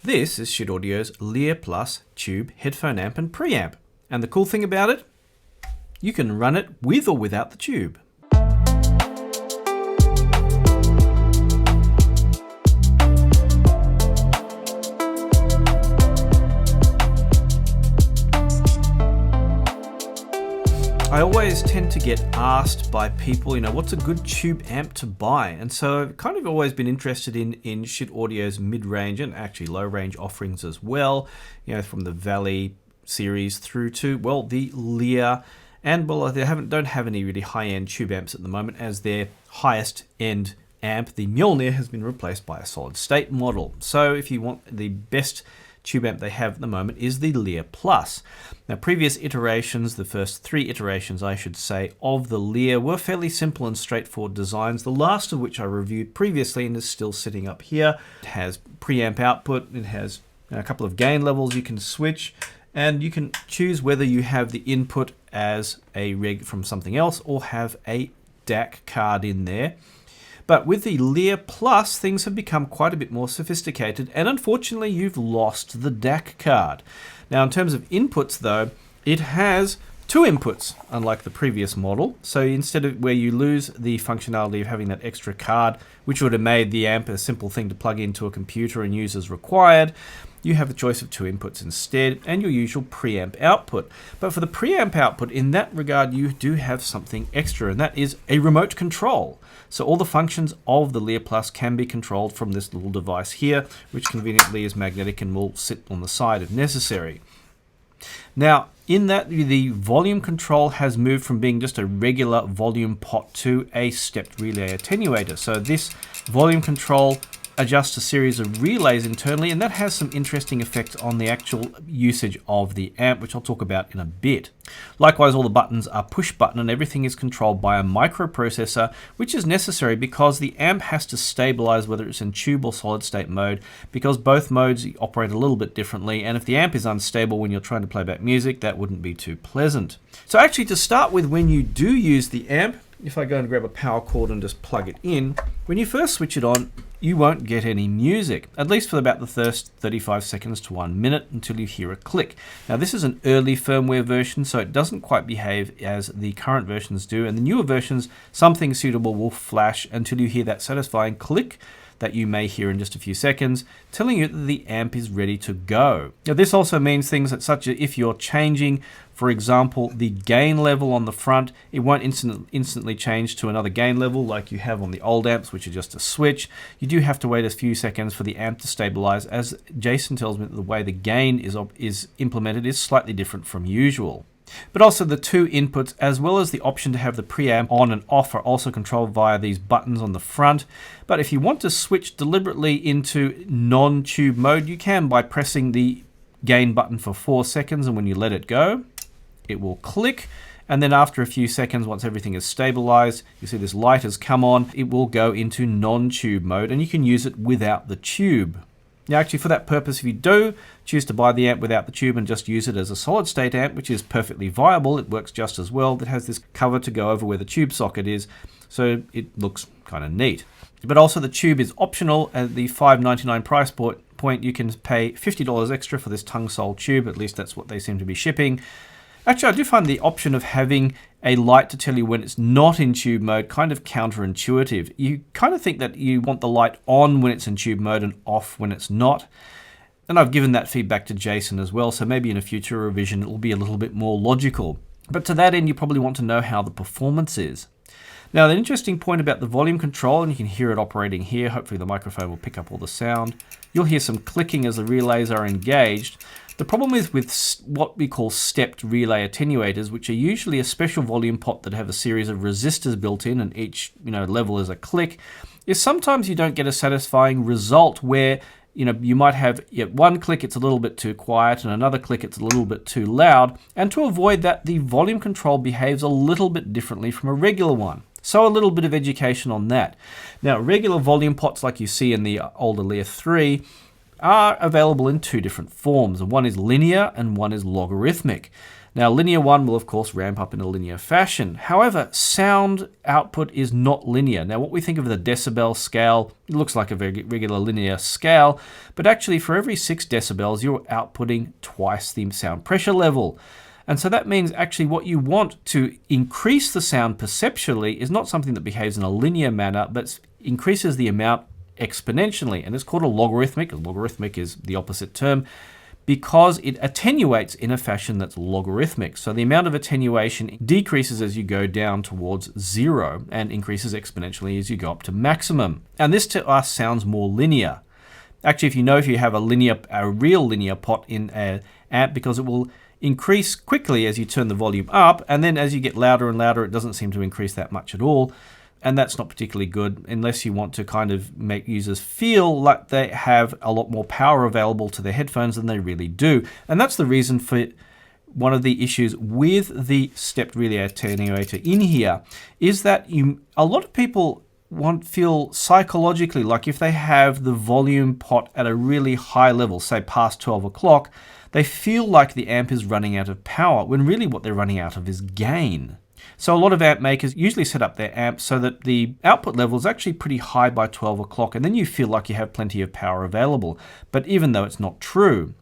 This is Schiit Audio's Lear Plus tube headphone amp and preamp. And the cool thing about it, you can run it with or without the tube. I always tend to get asked by people, what's a good tube amp to buy? And so I've kind of always been interested in Schiit Audio's mid-range and actually low-range offerings as well, from the Valley series through to, the Lear. And, they don't have any really high-end tube amps at the moment, as their highest-end amp, the Mjolnir, has been replaced by a solid-state model. So if you want the best tube amp they have at the moment is the Lear Plus. Now, previous iterations, the first 3 iterations, I should say, of the Lear were fairly simple and straightforward designs, the last of which I reviewed previously and is still sitting up here. It has preamp output, it has a couple of gain levels you can switch, and you can choose whether you have the input as a reg from something else or have a DAC card in there. But with the Lear Plus, things have become quite a bit more sophisticated, and unfortunately you've lost the DAC card. Now, in terms of inputs though, it has 2 inputs, unlike the previous model. So instead of where you lose the functionality of having that extra card, which would have made the amp a simple thing to plug into a computer and use as required, you have a choice of 2 inputs instead, and your usual preamp output. But for the preamp output, in that regard, you do have something extra, and that is a remote control. So all the functions of the Lear Plus can be controlled from this little device here, which conveniently is magnetic and will sit on the side if necessary. Now, in that, the volume control has moved from being just a regular volume pot to a stepped relay attenuator. So this volume control adjusts a series of relays internally, and that has some interesting effects on the actual usage of the amp, which I'll talk about in a bit. Likewise, all the buttons are push button and everything is controlled by a microprocessor, which is necessary because the amp has to stabilize whether it's in tube or solid state mode, because both modes operate a little bit differently, and if the amp is unstable when you're trying to play back music, that wouldn't be too pleasant. So actually, to start with, when you do use the amp, if I go and grab a power cord and just plug it in, when you first switch it on, you won't get any music, at least for about the first 35 seconds to 1 minute until you hear a click. Now, this is an early firmware version, so it doesn't quite behave as the current versions do, and the newer versions, something suitable will flash until you hear that satisfying click that you may hear in just a few seconds, telling you that the amp is ready to go. Now, this also means things that, such as if you're changing, for example, the gain level on the front, it won't instantly change to another gain level like you have on the old amps, which are just a switch. You do have to wait a few seconds for the amp to stabilize, as Jason tells me that the way the gain is implemented is slightly different from usual. But also the 2 inputs, as well as the option to have the preamp on and off, are also controlled via these buttons on the front. But if you want to switch deliberately into non-tube mode, you can by pressing the gain button for 4 seconds, and when you let it go, it will click. And then after a few seconds, once everything is stabilized, you see this light has come on, it will go into non-tube mode, and you can use it without the tube. Now, actually, for that purpose, if you do choose to buy the amp without the tube and just use it as a solid-state amp, which is perfectly viable, it works just as well. It has this cover to go over where the tube socket is, so it looks kind of neat. But also, the tube is optional. At the $5.99 price point, you can pay $50 extra for this tongue sole tube. At least that's what they seem to be shipping. Actually, I do find the option of having a light to tell you when it's not in tube mode kind of counterintuitive. You kind of think that you want the light on when it's in tube mode and off when it's not. And I've given that feedback to Jason as well, so maybe in a future revision it will be a little bit more logical. But to that end, you probably want to know how the performance is. Now, the interesting point about the volume control, and you can hear it operating here, hopefully the microphone will pick up all the sound. You'll hear some clicking as the relays are engaged. The problem is with what we call stepped relay attenuators, which are usually a special volume pot that have a series of resistors built in, and each level is a click, is sometimes you don't get a satisfying result where you might have one click it's a little bit too quiet and another click it's a little bit too loud, and to avoid that, the volume control behaves a little bit differently from a regular one. So a little bit of education on that. Now, regular volume pots like you see in the older Lear 3 are available in two different forms. One is linear and one is logarithmic. Now, linear one will, of course, ramp up in a linear fashion. However, sound output is not linear. Now, what we think of the decibel scale, it looks like a very regular linear scale, but actually for every 6 decibels, you're outputting twice the sound pressure level. And so that means actually what you want to increase the sound perceptually is not something that behaves in a linear manner, but increases the amount exponentially. And it's called a logarithmic. Logarithmic is the opposite term, because it attenuates in a fashion that's logarithmic. So the amount of attenuation decreases as you go down towards 0 and increases exponentially as you go up to maximum. And this to us sounds more linear. Actually, if you have a real linear pot in an amp, because it will increase quickly as you turn the volume up, and then as you get louder and louder, it doesn't seem to increase that much at all. And that's not particularly good unless you want to kind of make users feel like they have a lot more power available to their headphones than they really do. And that's the reason for one of the issues with the stepped relay attenuator in here is that a lot of people feel psychologically like if they have the volume pot at a really high level, say past 12 o'clock, they feel like the amp is running out of power, when really what they're running out of is gain. So a lot of amp makers usually set up their amps so that the output level is actually pretty high by 12 o'clock, and then you feel like you have plenty of power available. But even though it's not true,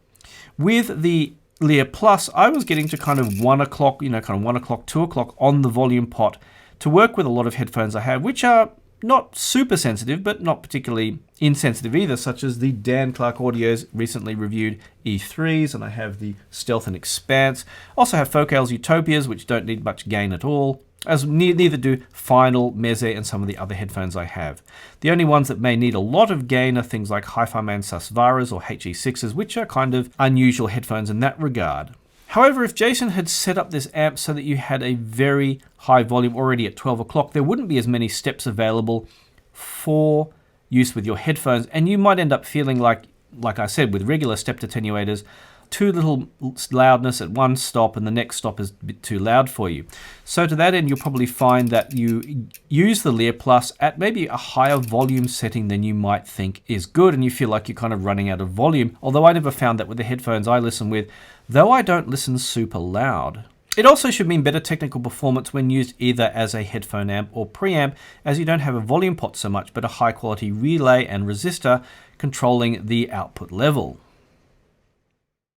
with the Lear Plus, I was getting to kind of 1 o'clock, 1 o'clock, 2 o'clock on the volume pot to work with a lot of headphones I have, which are not super sensitive, but not particularly insensitive either, such as the Dan Clark Audio's recently reviewed E3s, and I have the Stealth and Expanse. Also have Focal's Utopias, which don't need much gain at all, as neither do Final, Meze, and some of the other headphones I have. The only ones that may need a lot of gain are things like Hi-Fi Man Susvaras or HE6s, which are kind of unusual headphones in that regard. However, if Jason had set up this amp so that you had a very high volume already at 12 o'clock, there wouldn't be as many steps available for use with your headphones, and you might end up feeling like I said, with regular stepped attenuators, too little loudness at one stop and the next stop is a bit too loud for you. So to that end, you'll probably find that you use the Lear Plus at maybe a higher volume setting than you might think is good, and you feel like you're kind of running out of volume, although I never found that with the headphones I listen with, though I don't listen super loud. It also should mean better technical performance when used either as a headphone amp or preamp, as you don't have a volume pot so much, but a high quality relay and resistor controlling the output level.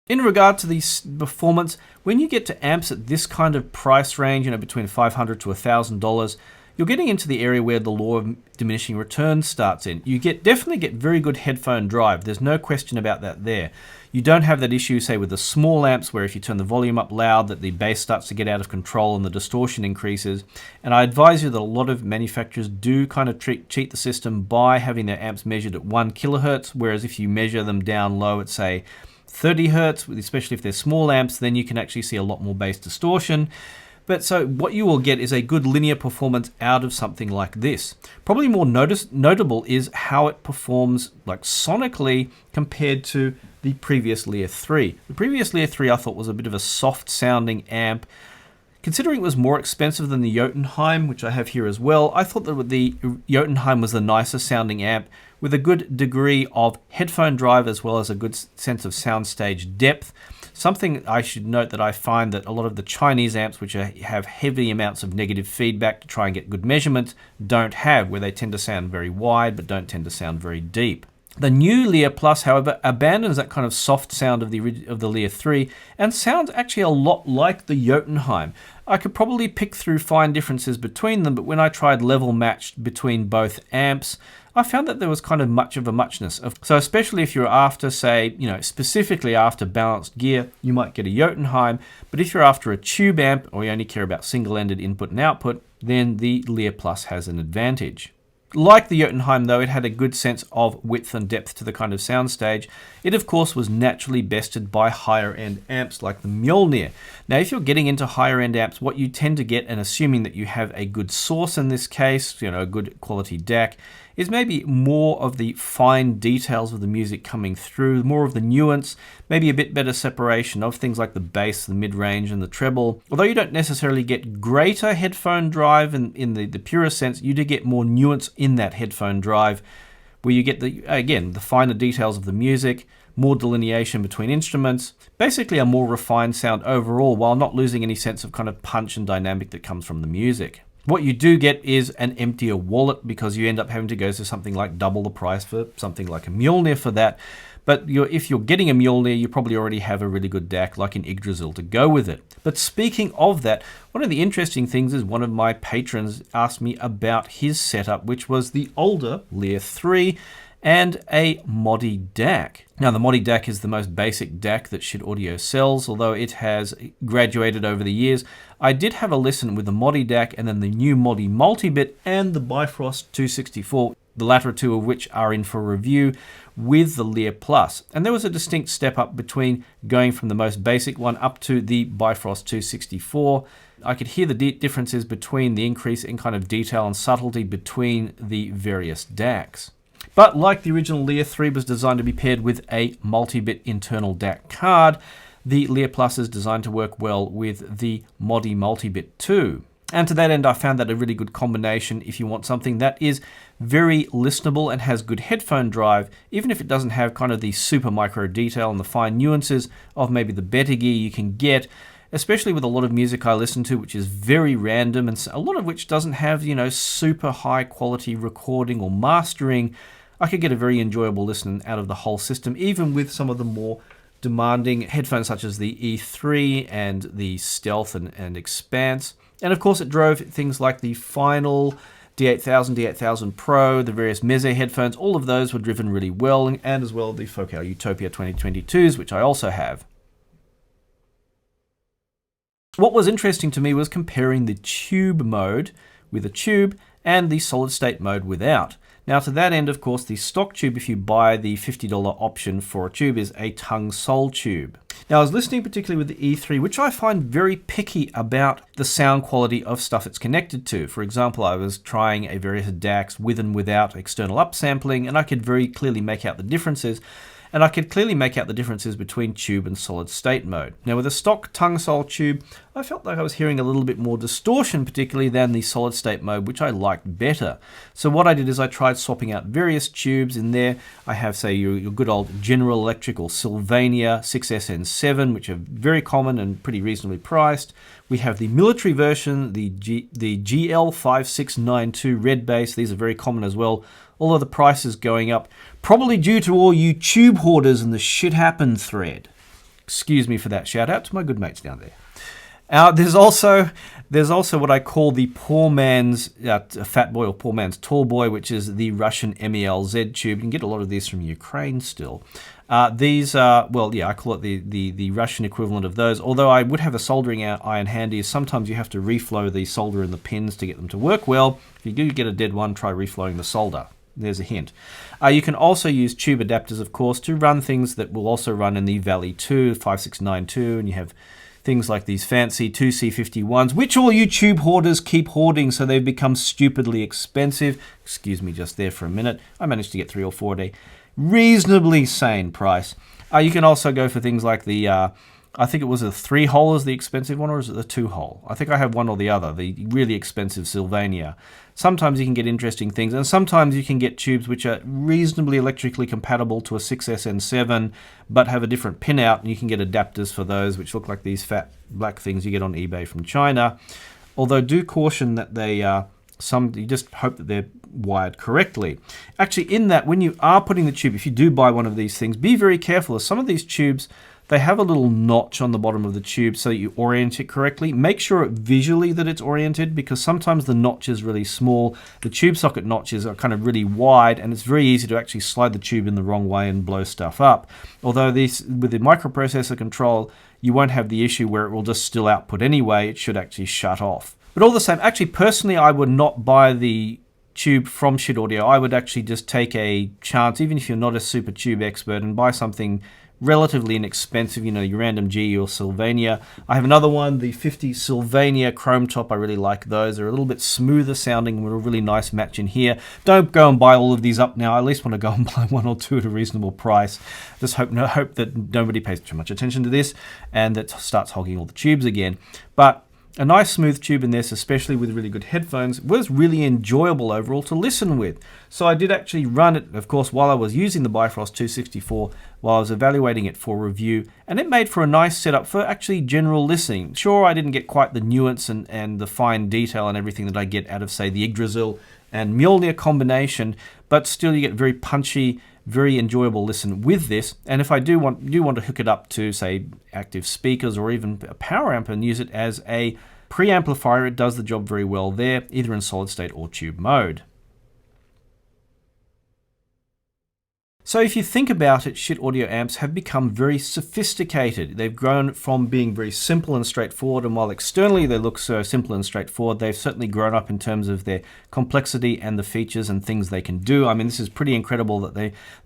In regard to the performance, when you get to amps at this kind of price range, between $500 to $1,000, you're getting into the area where the law of diminishing returns starts in. You definitely get very good headphone drive. There's no question about that there. You don't have that issue, say, with the small amps, where if you turn the volume up loud, that the bass starts to get out of control and the distortion increases. And I advise you that a lot of manufacturers do kind of cheat the system by having their amps measured at 1 kilohertz, whereas if you measure them down low at, say, 30 hertz, especially if they're small amps, then you can actually see a lot more bass distortion. But so what you will get is a good linear performance out of something like this. Probably more notable is how it performs like sonically compared to the previous Lear 3. The previous Lear 3 I thought was a bit of a soft sounding amp. Considering it was more expensive than the Jotunheim, which I have here as well, I thought that the Jotunheim was the nicer sounding amp with a good degree of headphone drive as well as a good sense of soundstage depth. Something I should note that I find that a lot of the Chinese amps, which have heavy amounts of negative feedback to try and get good measurements, don't have, where they tend to sound very wide but don't tend to sound very deep. The new Lear Plus, however, abandons that kind of soft sound of the Lear 3 and sounds actually a lot like the Jotunheim. I could probably pick through fine differences between them, but when I tried level matched between both amps, I found that there was kind of much of a muchness. So especially if you're after, say, specifically after balanced gear, you might get a Jotunheim, but if you're after a tube amp or you only care about single-ended input and output, then the Lear Plus has an advantage. Like the Jotunheim, though, it had a good sense of width and depth to the kind of soundstage. It, of course, was naturally bested by higher-end amps like the Mjolnir. Now, if you're getting into higher-end amps, what you tend to get, and assuming that you have a good source in this case, a good quality DAC, is maybe more of the fine details of the music coming through, more of the nuance, maybe a bit better separation of things like the bass, the mid-range, and the treble. Although you don't necessarily get greater headphone drive in the purest sense, you do get more nuance in that headphone drive, where you get the finer details of the music, more delineation between instruments, basically a more refined sound overall while not losing any sense of kind of punch and dynamic that comes from the music. What you do get is an emptier wallet because you end up having to go to something like double the price for something like a Mjolnir for that. But if you're getting a Mjolnir, you probably already have a really good DAC like an Yggdrasil to go with it. But speaking of that, one of the interesting things is one of my patrons asked me about his setup, which was the older Lear 3 and a Modi DAC. Now, the Modi DAC is the most basic DAC that Schiit Audio sells, although it has graduated over the years. I did have a listen with the Modi DAC and then the new Modi Multibit and the Bifrost 264, the latter two of which are in for review with the Lear Plus. And there was a distinct step up between going from the most basic one up to the Bifrost 264. I could hear the differences between the increase in kind of detail and subtlety between the various DACs. But like the original Lear 3 was designed to be paired with a multi-bit internal DAC card, the Lear Plus is designed to work well with the Modi Multibit 2. And to that end, I found that a really good combination if you want something that is very listenable and has good headphone drive, even if it doesn't have kind of the super micro detail and the fine nuances of maybe the better gear you can get, especially with a lot of music I listen to, which is very random and a lot of which doesn't have, super high quality recording or mastering. I could get a very enjoyable listen out of the whole system, even with some of the more demanding headphones such as the E3 and the Stealth and Expanse. And of course it drove things like the final D8000, D8000 Pro, the various Meze headphones, all of those were driven really well, and as well the Focal Utopia 2022s, which I also have. What was interesting to me was comparing the tube mode with a tube and the solid state mode without. Now to that end, of course, the stock tube, if you buy the $50 option for a tube, is a tongue sole tube. Now I was listening particularly with the E3, which I find very picky about the sound quality of stuff it's connected to. For example, I was trying a various DACs with and without external upsampling, and I could very clearly make out the differences. And I could clearly make out the differences between tube and solid state mode. Now with a stock tongue sole tube, I felt like I was hearing a little bit more distortion particularly than the solid state mode, which I liked better. So what I did is I tried swapping out various tubes in there. I have, say, your good old General Electric or Sylvania 6SN7, which are very common and pretty reasonably priced. We have the military version, the GL5692 red bass. These are very common as well, although the price is going up, probably due to all you tube hoarders in the Shit Happened thread. Excuse me for that. Shout out to my good mates down there. There's also what I call the poor man's fat boy or poor man's tall boy, which is the Russian MELZ tube. You can get a lot of these from Ukraine still. These are, I call it the Russian equivalent of those, although I would have a soldering iron handy. Sometimes you have to reflow the solder and the pins to get them to work well. If you do get a dead one, try reflowing the solder. There's a hint. You can also use tube adapters, of course, to run things that will also run in the Valley 2, 5692, and you have things like these fancy 2C51s, which all you tube hoarders keep hoarding, so they've become stupidly expensive. Excuse me just there for a minute. I managed to get 3 or 4 at a reasonably sane price. You can also go for things like the, I think it was a 3-hole is the expensive one, or is it the 2-hole? I think I have one or the other, the really expensive Sylvania. Sometimes you can get interesting things, and sometimes you can get tubes which are reasonably electrically compatible to a 6SN7, but have a different pin out, and you can get adapters for those, which look like these fat black things you get on eBay from China. Although do caution that they you just hope that they're wired correctly. Actually, in that, when you are putting the tube, if you do buy one of these things, be very careful, as some of these tubes, they have a little notch on the bottom of the tube so that you orient it correctly. Make sure visually that it's oriented, because sometimes the notch is really small. The tube socket notches are kind of really wide, and it's very easy to actually slide the tube in the wrong way and blow stuff up. Although with the microprocessor control, you won't have the issue where it will just still output anyway. It should actually shut off. But all the same, actually personally, I would not buy the tube from Schiit Audio. I would actually just take a chance, even if you're not a super tube expert, and buy something relatively inexpensive, your random G or Sylvania. I have another one, the 50 Sylvania Chrome Top. I really like those. They're a little bit smoother sounding with a really nice match in here. Don't go and buy all of these up now. I at least want to go and buy 1 or 2 at a reasonable price. Just hope that nobody pays too much attention to this and that starts hogging all the tubes again. But A nice smooth tube in this, especially with really good headphones, was really enjoyable overall to listen with. So I did actually run it, of course, while I was using the Bifrost 264, while I was evaluating it for review, and it made for a nice setup for actually general listening. Sure, I didn't get quite the nuance and the fine detail and everything that I get out of, say, the Yggdrasil and Mjolnir combination, but still you get very punchy, very enjoyable listen with this. And if I do want to hook it up to, say, active speakers or even a power amp and use it as a preamplifier, it does the job very well there, either in solid state or tube mode. So if you think about it, Schiit audio amps have become very sophisticated. They've grown from being very simple and straightforward, and while externally they look so simple and straightforward, they've certainly grown up in terms of their complexity and the features and things they can do. I mean, this is pretty incredible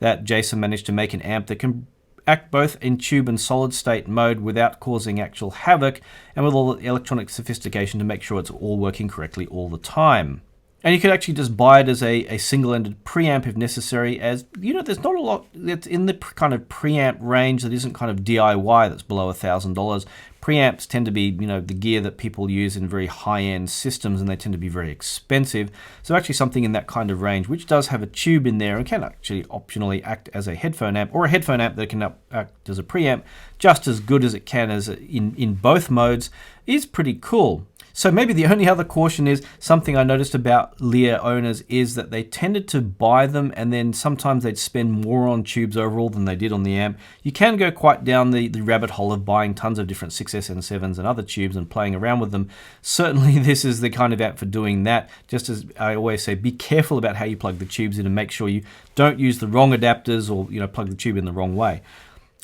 that Jason managed to make an amp that can act both in tube and solid state mode without causing actual havoc, and with all the electronic sophistication to make sure it's all working correctly all the time. And you could actually just buy it as a single-ended preamp if necessary, as, you know, there's not a lot that's in the kind of preamp range that isn't kind of DIY that's below $1,000. Preamps tend to be, you know, the gear that people use in very high-end systems, and they tend to be very expensive. So actually something in that kind of range, which does have a tube in there and can actually optionally act as a headphone amp, or a headphone amp that can act as a preamp just as good as it can as in both modes, is pretty cool. So maybe the only other caution is something I noticed about Lear owners is that they tended to buy them and then sometimes they'd spend more on tubes overall than they did on the amp. You can go quite down the rabbit hole of buying tons of different 6S7s and other tubes and playing around with them. Certainly this is the kind of amp for doing that. Just as I always say, be careful about how you plug the tubes in and make sure you don't use the wrong adapters or, you know, plug the tube in the wrong way.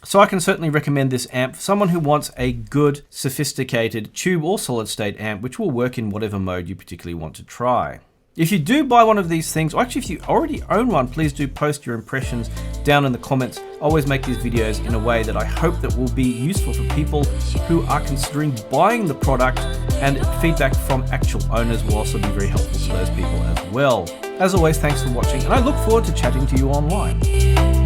So I can certainly recommend this amp for someone who wants a good, sophisticated tube or solid state amp which will work in whatever mode you particularly want to try. If you do buy one of these things, or actually if you already own one, please do post your impressions down in the comments. I always make these videos in a way that I hope that will be useful for people who are considering buying the product, and feedback from actual owners will also be very helpful to those people as well. As always, thanks for watching, and I look forward to chatting to you online.